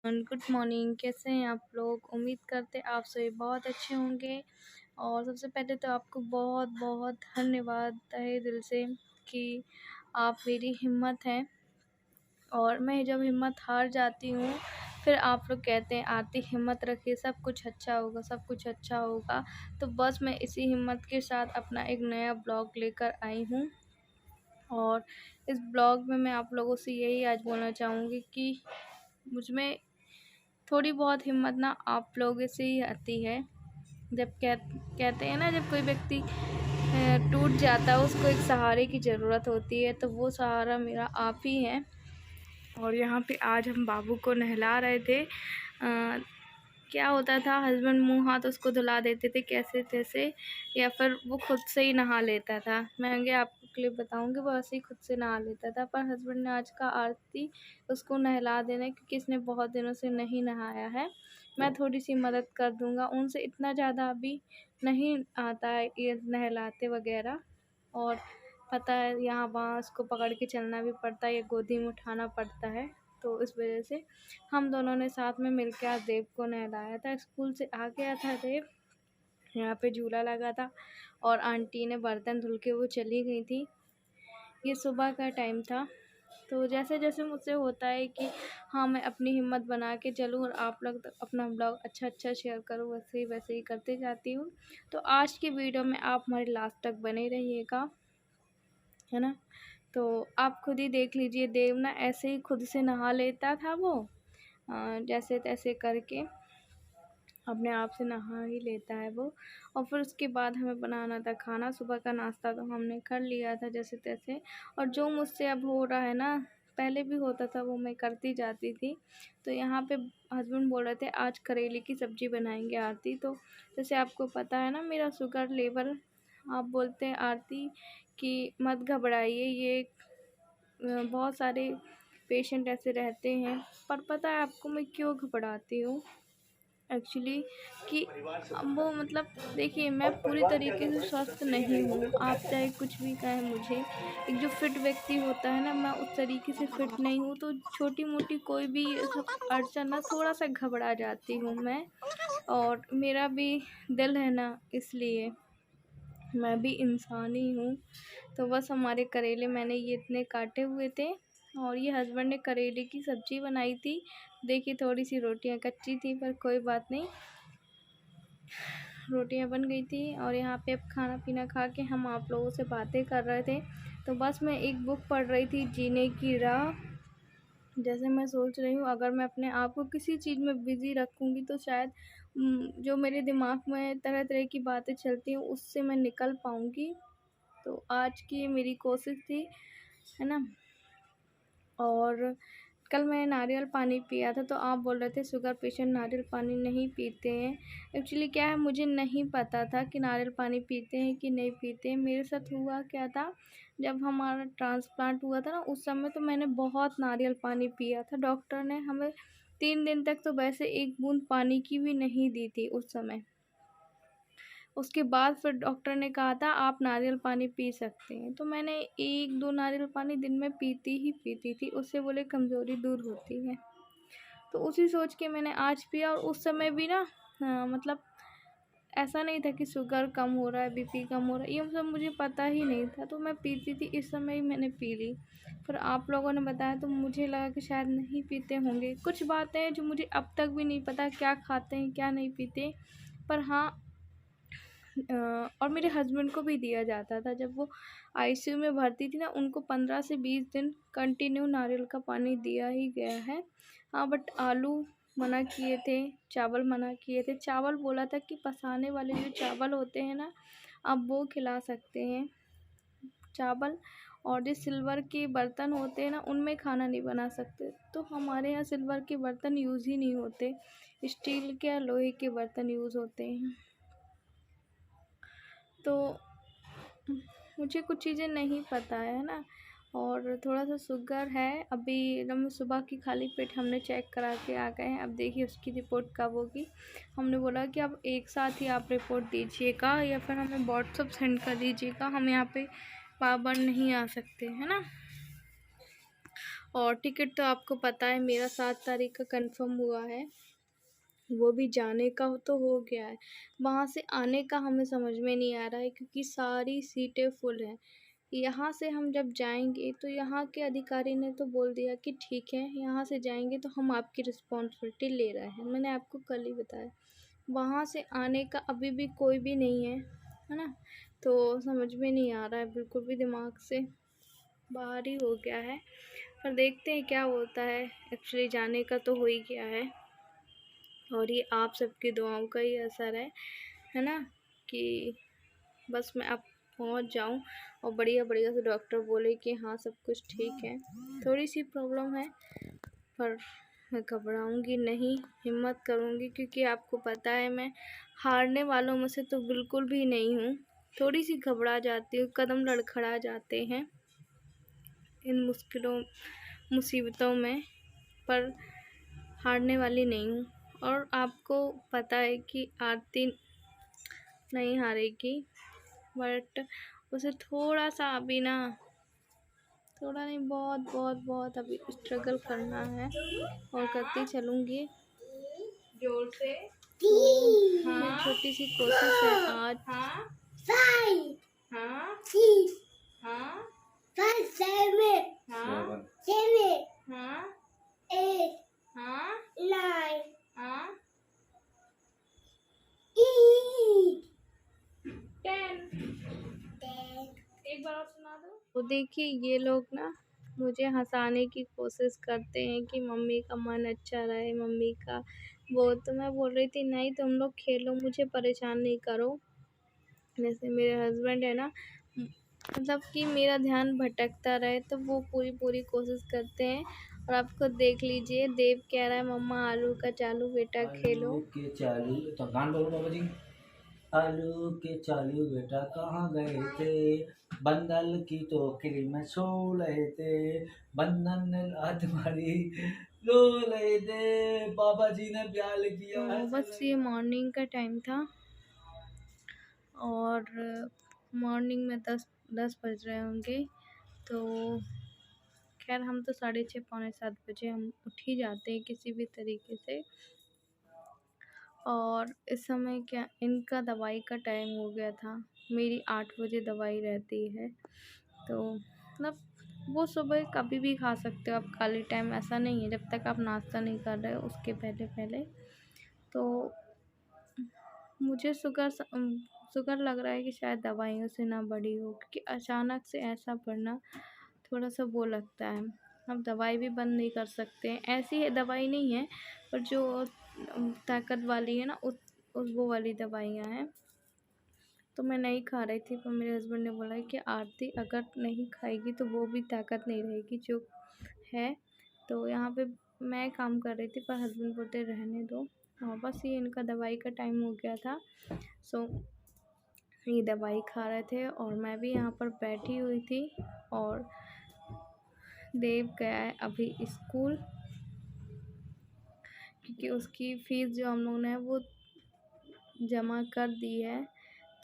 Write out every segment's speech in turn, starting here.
Good morning. कैसे हैं आप लोग? उम्मीद करते आप सभी बहुत अच्छे होंगे। और सबसे पहले तो आपको बहुत बहुत धन्यवाद तहे दिल से कि आप मेरी हिम्मत हैं। और मैं जब हिम्मत हार जाती हूँ फिर आप लोग कहते हैं आरती हिम्मत रखिए, सब कुछ अच्छा होगा, सब कुछ अच्छा होगा। तो बस मैं इसी हिम्मत के साथ अपना एक नया ब्लॉग लेकर आई हूँ। और इस ब्लॉग में मैं आप लोगों से यही आज बोलना चाहूँगी कि मुझ में थोड़ी बहुत हिम्मत ना आप लोगों से ही आती है। जब कहते हैं ना, जब कोई व्यक्ति टूट जाता है उसको एक सहारे की ज़रूरत होती है, तो वो सहारा मेरा आप ही है। और यहाँ पे आज हम बाबू को नहला रहे थे। क्या होता था, हस्बैंड मुंह हाथ उसको धुला देते थे कैसे तैसे, या फिर वो खुद से ही नहा लेता था। मैं आगे आपको क्लिप बताऊंगी, वो ऐसे ही खुद से नहा लेता था। पर हस्बैंड ने आज का आरती उसको नहला देना, क्योंकि इसने बहुत दिनों से नहीं नहाया है। मैं थोड़ी सी मदद कर दूंगा, उनसे इतना ज़्यादा अभी नहीं आता है ये नहलाते वगैरह। और पता है यहाँ वहाँ उसको पकड़ के चलना भी पड़ता है या गोदी में उठाना पड़ता है। तो इस वजह से हम दोनों ने साथ में मिलकर आज देव को नहलाया था। स्कूल से आ गया था देव, यहाँ पे झूला लगा था और आंटी ने बर्तन धुल के वो चली गई थी। ये सुबह का टाइम था। तो जैसे जैसे मुझसे होता है कि हाँ मैं अपनी हिम्मत बना के चलूँ और आप लोग तक अपना ब्लॉग अच्छा शेयर करो, वैसे ही करते जाती हूँ। तो आज की वीडियो में आप हमारे लास्ट तक बने रहिएगा, है ना। तो आप खुद ही देख लीजिए, देव ना ऐसे ही खुद से नहा लेता था वो, जैसे तैसे करके अपने आप से नहा ही लेता है वो। और फिर उसके बाद हमें बनाना था खाना। सुबह का नाश्ता तो हमने कर लिया था जैसे तैसे। और जो मुझसे अब हो रहा है ना, पहले भी होता था, वो मैं करती जाती थी। तो यहाँ पे हस्बैंड बोल रहे थे आज करेले की सब्ज़ी बनाएंगे आरती। तो जैसे आपको पता है ना मेरा शुगर लेवल, आप बोलते हैं आरती कि मत घबराइए, ये बहुत सारे पेशेंट ऐसे रहते हैं। पर पता है आपको मैं क्यों घबराती हूँ एक्चुअली, कि वो मतलब देखिए मैं पूरी तरीके से स्वस्थ नहीं हूँ। आप चाहे कुछ भी कहें मुझे, एक जो फिट व्यक्ति होता है ना, मैं उस तरीके से फिट नहीं हूँ। तो छोटी मोटी कोई भी सब अड़चन ना थोड़ा सा घबरा जाती हूँ मैं। और मेरा भी दिल है ना, इसलिए मैं भी इंसान ही हूँ। तो बस हमारे करेले मैंने ये इतने काटे हुए थे और ये हस्बैंड ने करेले की सब्ज़ी बनाई थी। देखिए थोड़ी सी रोटियां कच्ची थी, पर कोई बात नहीं, रोटियां बन गई थी। और यहाँ पे अब खाना पीना खा के हम आप लोगों से बातें कर रहे थे। तो बस मैं एक बुक पढ़ रही थी, जीने की राह। जैसे मैं सोच रही हूँ अगर मैं अपने आप को किसी चीज़ में बिज़ी रखूँगी तो शायद जो मेरे दिमाग में तरह तरह की बातें चलती हैं उससे मैं निकल पाऊँगी। तो आज की मेरी कोशिश थी, है ना। और कल मैंने नारियल पानी पिया था, तो आप बोल रहे थे शुगर पेशेंट नारियल पानी नहीं पीते हैं। एक्चुअली क्या है, मुझे नहीं पता था कि नारियल पानी पीते हैं कि नहीं पीते हैं। मेरे साथ हुआ क्या था, जब हमारा ट्रांसप्लांट हुआ था ना, उस समय तो मैंने बहुत नारियल पानी पिया था। डॉक्टर ने हमें 3 दिन तक तो वैसे एक बूंद पानी की भी नहीं दी थी उस समय। उसके बाद फिर डॉक्टर ने कहा था आप नारियल पानी पी सकते हैं। तो मैंने 1-2 नारियल पानी दिन में पीती थी, उससे बोले कमज़ोरी दूर होती है। तो उसी सोच के मैंने आज पिया। और उस समय भी ना, मतलब ऐसा नहीं था कि शुगर कम हो रहा है, बीपी कम हो रहा है, ये सब मुझे पता ही नहीं था। तो मैं पीती थी, इस समय ही मैंने पी ली। फिर आप लोगों ने बताया तो मुझे लगा कि शायद नहीं पीते होंगे। कुछ बातें हैं जो मुझे अब तक भी नहीं पता क्या खाते हैं क्या नहीं पीते। पर हाँ, और मेरे हस्बैंड को भी दिया जाता था जब वो आईसीयू में भर्ती थी ना, उनको 15 से 20 दिन कंटिन्यू नारियल का पानी दिया ही गया है। हाँ, बट आलू मना किए थे, चावल मना किए थे। चावल बोला था कि पसाने वाले जो चावल होते हैं ना, आप वो खिला सकते हैं चावल। और जो सिल्वर के बर्तन होते हैं ना, उनमें खाना नहीं बना सकते। तो हमारे यहाँ सिल्वर के बर्तन यूज़ ही नहीं होते, स्टील के या लोहे के बर्तन यूज़ होते हैं। तो मुझे कुछ चीज़ें नहीं पता है ना। और थोड़ा सा शुगर है। अभी एकदम सुबह की खाली पेट हमने चेक करा के आ गए हैं। अब देखिए उसकी रिपोर्ट कब होगी। हमने बोला कि अब एक साथ ही आप रिपोर्ट दीजिएगा या फिर हमें व्हाट्सअप सेंड कर दीजिएगा, हम यहाँ पे बार बार नहीं आ सकते, है ना। और टिकट तो आपको पता है मेरा 7 तारीख का कंफर्म हुआ है। वो भी जाने का तो हो गया है, वहाँ से आने का हमें समझ में नहीं आ रहा है क्योंकि सारी सीटें फुल हैं। यहाँ से हम जब जाएंगे तो यहाँ के अधिकारी ने तो बोल दिया कि ठीक है, यहाँ से जाएंगे तो हम आपकी रिस्पॉन्सिबिलिटी ले रहे हैं। मैंने आपको कल ही बताया, वहाँ से आने का अभी भी कोई भी नहीं है ना। तो समझ में नहीं आ रहा है, बिल्कुल भी दिमाग से बाहर ही हो गया है। पर देखते हैं क्या होता है। एक्चुअली जाने का तो हो ही गया है और ये आप सबकी दुआओं का ही असर है ना, कि बस मैं अब पहुंच जाऊं और बढ़िया बढ़िया से डॉक्टर बोले कि हाँ सब कुछ ठीक है। थोड़ी सी प्रॉब्लम है पर मैं घबराऊंगी नहीं, हिम्मत करूंगी क्योंकि आपको पता है मैं हारने वालों में से तो बिल्कुल भी नहीं हूँ। थोड़ी सी घबरा जाती हूँ, कदम लड़खड़ा जाते हैं इन मुसीबतों में, पर हारने वाली नहीं हूँ। और आपको पता है कि आरती नहीं हारेगी, बट उसे थोड़ा सा अभी ना, थोड़ा नहीं बहुत बहुत बहुत अभी स्ट्रगल करना है और करती चलूँगी जोर से। तो हाँ, छोटी सी कोशिश है आज। हाँ हाँ हाँ हाँ हाँ हाँ हाँ 10। एक बार और सुना दो। तो देखिए ये लोग ना मुझे हंसाने की कोशिश करते हैं कि मम्मी का मन अच्छा रहे, मम्मी का वो। तो मैं बोल रही थी नहीं, तुम लोग खेलो, मुझे परेशान नहीं करो। जैसे मेरे हस्बैंड है ना, मतलब कि मेरा ध्यान भटकता रहे तो वो पूरी पूरी कोशिश करते हैं। और आप खुद देख लीजिए, देव कह रहा है मम्मा आलू का चालू बेटा खेलो। आलू के चालू तो गान बोलो बाबा जी। आलू के चालू बेटा कहाँ गए थे, बंदल की टोकरी में सो रहे थे, बंधन ने लात मारी रो रहे थे, बाबा जी ने प्यार किया तो है। बस ये मॉर्निंग का टाइम था और मॉर्निंग में 10 बज रहे होंगे। तो खैर हम तो 6:30 पौने 7 बजे हम उठ ही जाते हैं किसी भी तरीके से। और इस समय क्या इनका दवाई का टाइम हो गया था, मेरी 8 बजे दवाई रहती है। तो मतलब वो सुबह कभी भी खा सकते हो आप खाली टाइम, ऐसा नहीं है जब तक आप नाश्ता नहीं कर रहे हो उसके पहले पहले। तो मुझे शुगर लग रहा है कि शायद दवाइयों से ना बढ़ी हो, क्योंकि अचानक से ऐसा बढ़ना थोड़ा सा वो लगता है। अब दवाई भी बंद नहीं कर सकते हैं, ऐसी है दवाई नहीं है, पर जो ताकत वाली है ना उस वो वाली दवाइयाँ हैं। तो मैं नहीं खा रही थी, पर मेरे हस्बैंड ने बोला कि आरती अगर नहीं खाएगी तो वो भी ताकत नहीं रहेगी जो है। तो यहाँ पे मैं काम कर रही थी पर हस्बैंड बोलते रहने दो। और बस ये इनका दवाई का टाइम हो गया था, सो ये दवाई खा रहे थे और मैं भी यहाँ पर बैठी हुई थी। और देव गया है अभी स्कूल, क्योंकि उसकी फ़ीस जो हम लोगों ने वो जमा कर दी है।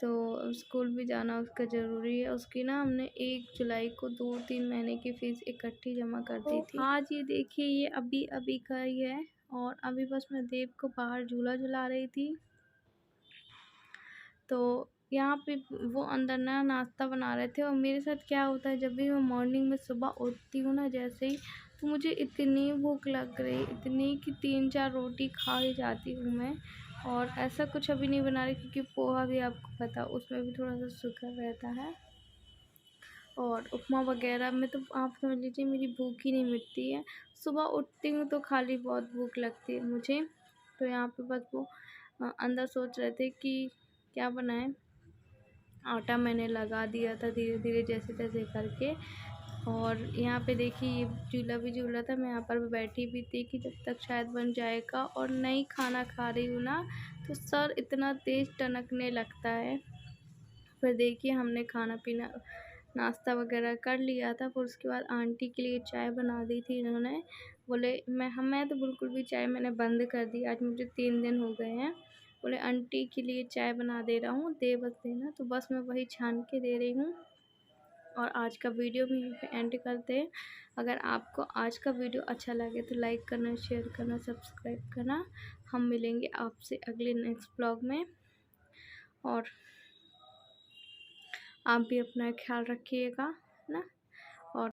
तो स्कूल भी जाना उसका ज़रूरी है। उसकी ना हमने 1 जुलाई को 2-3 महीने की फ़ीस इकट्ठी जमा कर दी थी। आज ये देखिए ये अभी अभी का ही है और अभी बस मैं देव को बाहर झूला झुला रही थी। तो यहाँ पे वो अंदर ना नाश्ता बना रहे थे। और मेरे साथ क्या होता है, जब भी मैं मॉर्निंग में सुबह उठती हूँ ना जैसे ही, तो मुझे इतनी भूख लग रही, इतनी कि 3-4 रोटी खा ही जाती हूँ मैं। और ऐसा कुछ अभी नहीं बना रही क्योंकि पोहा भी आपको पता उसमें भी थोड़ा सा शुगर रहता है। और उपमा वगैरह में तो आप समझ लीजिए मेरी भूख ही नहीं मिटती है। सुबह उठती हूँ तो खाली बहुत भूख लगती है मुझे। तो यहाँ पे बस वो अंदर सोच रहे थे कि क्या बनाएं। आटा मैंने लगा दिया था धीरे धीरे जैसे तैसे करके। और यहाँ पे देखिए ये झूला भी झूला था, मैं यहाँ पर बैठी भी थी कि जब तक शायद बन जाएगा। और नहीं खाना खा रही हूँ ना तो सर इतना तेज़ टनकने लगता है। फिर देखिए हमने खाना पीना नाश्ता वगैरह कर लिया था, फिर उसके बाद आंटी के लिए चाय बना दी थी इन्होंने। बोले मैं तो बिल्कुल भी चाय मैंने बंद कर दी, आज मुझे 3 दिन हो गए हैं। बोले आंटी के लिए चाय बना दे रहा हूँ, दे बस देना। तो बस मैं वही छान के दे रही हूँ। और आज का वीडियो भी यहीं पे एंड करते हैं। अगर आपको आज का वीडियो अच्छा लगे तो लाइक करना, शेयर करना, सब्सक्राइब करना। हम मिलेंगे आपसे अगले नेक्स्ट ब्लॉग में, और आप भी अपना ख्याल रखिएगा ना।